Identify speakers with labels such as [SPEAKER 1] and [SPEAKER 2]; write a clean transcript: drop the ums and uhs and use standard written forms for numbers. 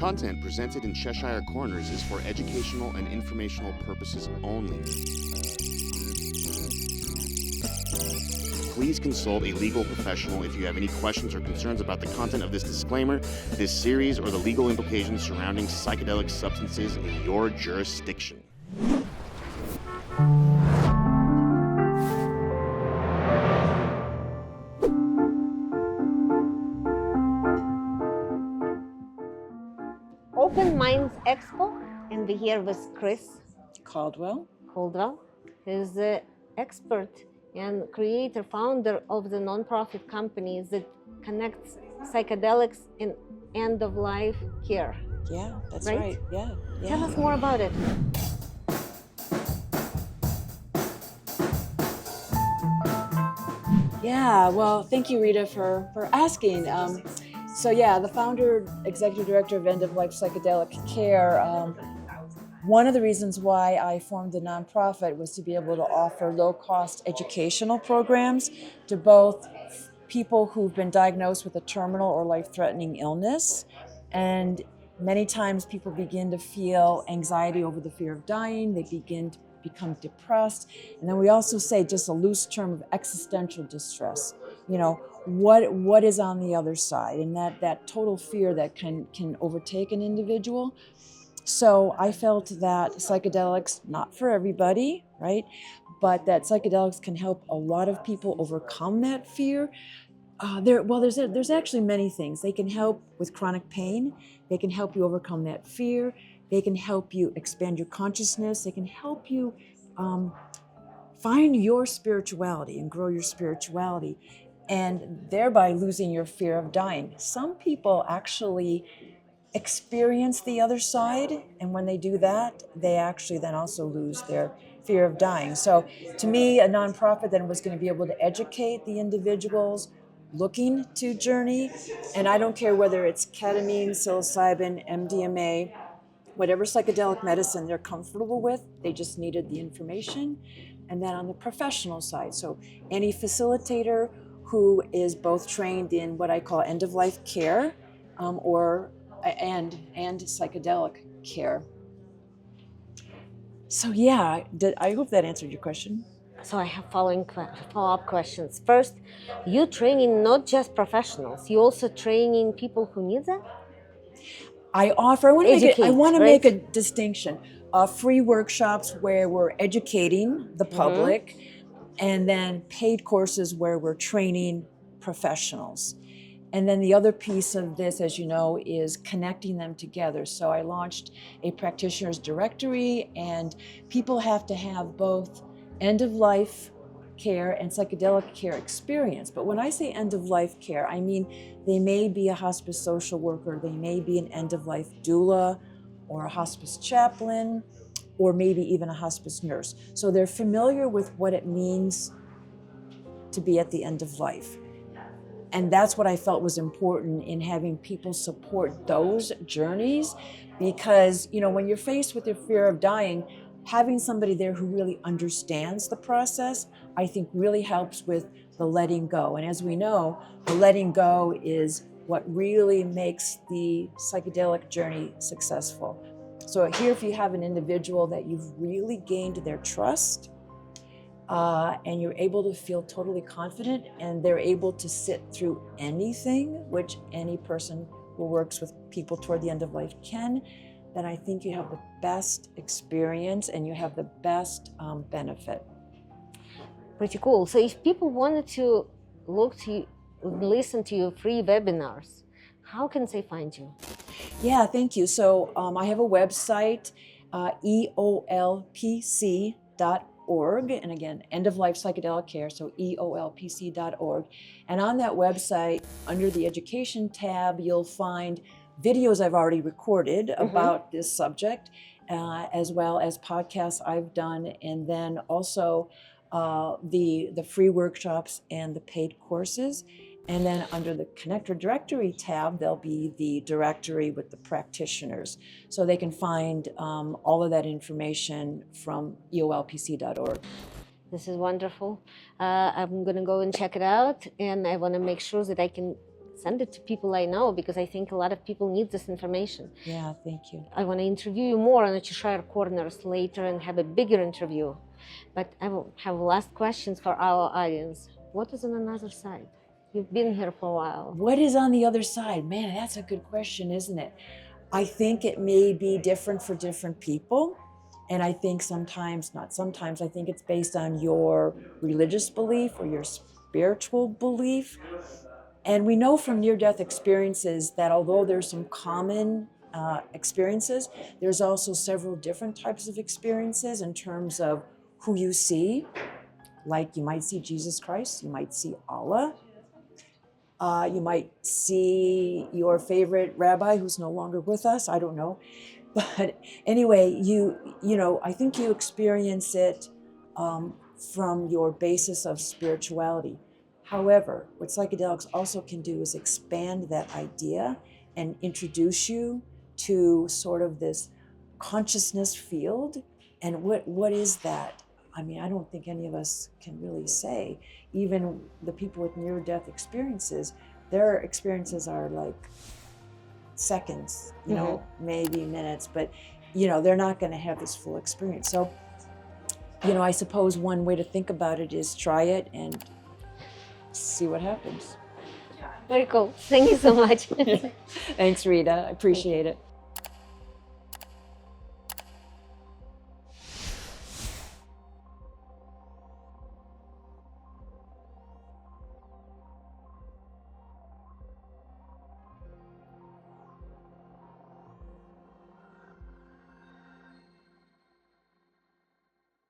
[SPEAKER 1] Content presented in Cheshire Corners is for educational and informational purposes only. Please consult a legal professional if you have any questions or concerns about the content of this disclaimer, this series, or the legal implications surrounding psychedelic substances in your jurisdiction.
[SPEAKER 2] Open Minds Expo, and we're here with Chris
[SPEAKER 3] Caldwell,
[SPEAKER 2] who's the expert and creator, founder of the nonprofit company that connects psychedelics and end-of-life care.
[SPEAKER 3] Yeah, that's right. Yeah.
[SPEAKER 2] Tell us more about it.
[SPEAKER 3] Yeah, well, thank you, Rita, for asking. The founder, executive director of End-of-Life Psychedelic Care, one of the reasons why I formed the nonprofit was to be able to offer low-cost educational programs to both people who've been diagnosed with a terminal or life-threatening illness. And many times people begin to feel anxiety over the fear of dying. They begin to become depressed. And then we also say, just a loose term, of existential distress. You know, what is on the other side? And that total fear that can overtake an individual. So I felt that psychedelics, not for everybody, right? But that psychedelics can help a lot of people overcome that fear. There's actually many things. They can help with chronic pain. They can help you overcome that fear. They can help you expand your consciousness. They can help you find your spirituality and grow your spirituality, and thereby losing your fear of dying. Some people actually experience the other side, and when they do that, they actually then also lose their fear of dying. So to me, a nonprofit then was going to be able to educate the individuals looking to journey, and I don't care whether it's ketamine, psilocybin, MDMA, whatever psychedelic medicine they're comfortable with, they just needed the information. And then on the professional side, so any facilitator who is both trained in what I call end-of-life care and psychedelic care. So yeah, I hope that answered your question.
[SPEAKER 2] So I have follow-up questions. First, you training not just professionals, you also training people who need that?
[SPEAKER 3] I want to make a distinction. Free workshops where we're educating the public, and then paid courses where we're training professionals. And then the other piece of this, as you know, is connecting them together. So I launched a practitioner's directory, and people have to have both end-of-life care and psychedelic care experience. But when I say end-of-life care, I mean they may be a hospice social worker, they may be an end-of-life doula or a hospice chaplain, or maybe even a hospice nurse. So they're familiar with what it means to be at the end of life. And that's what I felt was important in having people support those journeys, because, you know, when you're faced with the fear of dying, having somebody there who really understands the process, I think really helps with the letting go. And as we know, the letting go is what really makes the psychedelic journey successful. So here, if you have an individual that you've really gained their trust, and you're able to feel totally confident, and they're able to sit through anything, which any person who works with people toward the end of life can, then I think you have the best experience and you have the best benefit.
[SPEAKER 2] Pretty cool. So if people wanted to listen to your free webinars, how can they find you?
[SPEAKER 3] Yeah, thank you. So I have a website, eolpc.org, and again, End of Life Psychedelic Care, so eolpc.org. And on that website, under the Education tab, you'll find videos I've already recorded about this subject, as well as podcasts I've done, and then also the free workshops and the paid courses. And then under the Connector Directory tab, there'll be the directory with the practitioners. So they can find all of that information from eolpc.org.
[SPEAKER 2] This is wonderful. I'm going to go and check it out, and I want to make sure that I can send it to people I know, because I think a lot of people need this information.
[SPEAKER 3] Yeah, thank you.
[SPEAKER 2] I want to interview you more on the Cheshire Corners later and have a bigger interview. But I will have last questions for our audience. What is on another side? You've been here for a while.
[SPEAKER 3] What is on the other side? Man, that's a good question, isn't it? I think it may be different for different people. And I think sometimes, not sometimes, I think it's based on your religious belief or your spiritual belief. And we know from near-death experiences that although there's some common experiences, there's also several different types of experiences in terms of who you see. Like you might see Jesus Christ, you might see Allah, you might see your favorite rabbi who's no longer with us, I don't know. But anyway, you know, I think you experience it from your basis of spirituality. However, what psychedelics also can do is expand that idea and introduce you to sort of this consciousness field. And what is that? I mean, I don't think any of us can really say. Even the people with near-death experiences, their experiences are like seconds, you know, maybe minutes, but, you know, they're not going to have this full experience. So, you know, I suppose one way to think about it is try it and see what happens.
[SPEAKER 2] Very cool. Thank you so much.
[SPEAKER 3] Thanks, Rita. I appreciate it.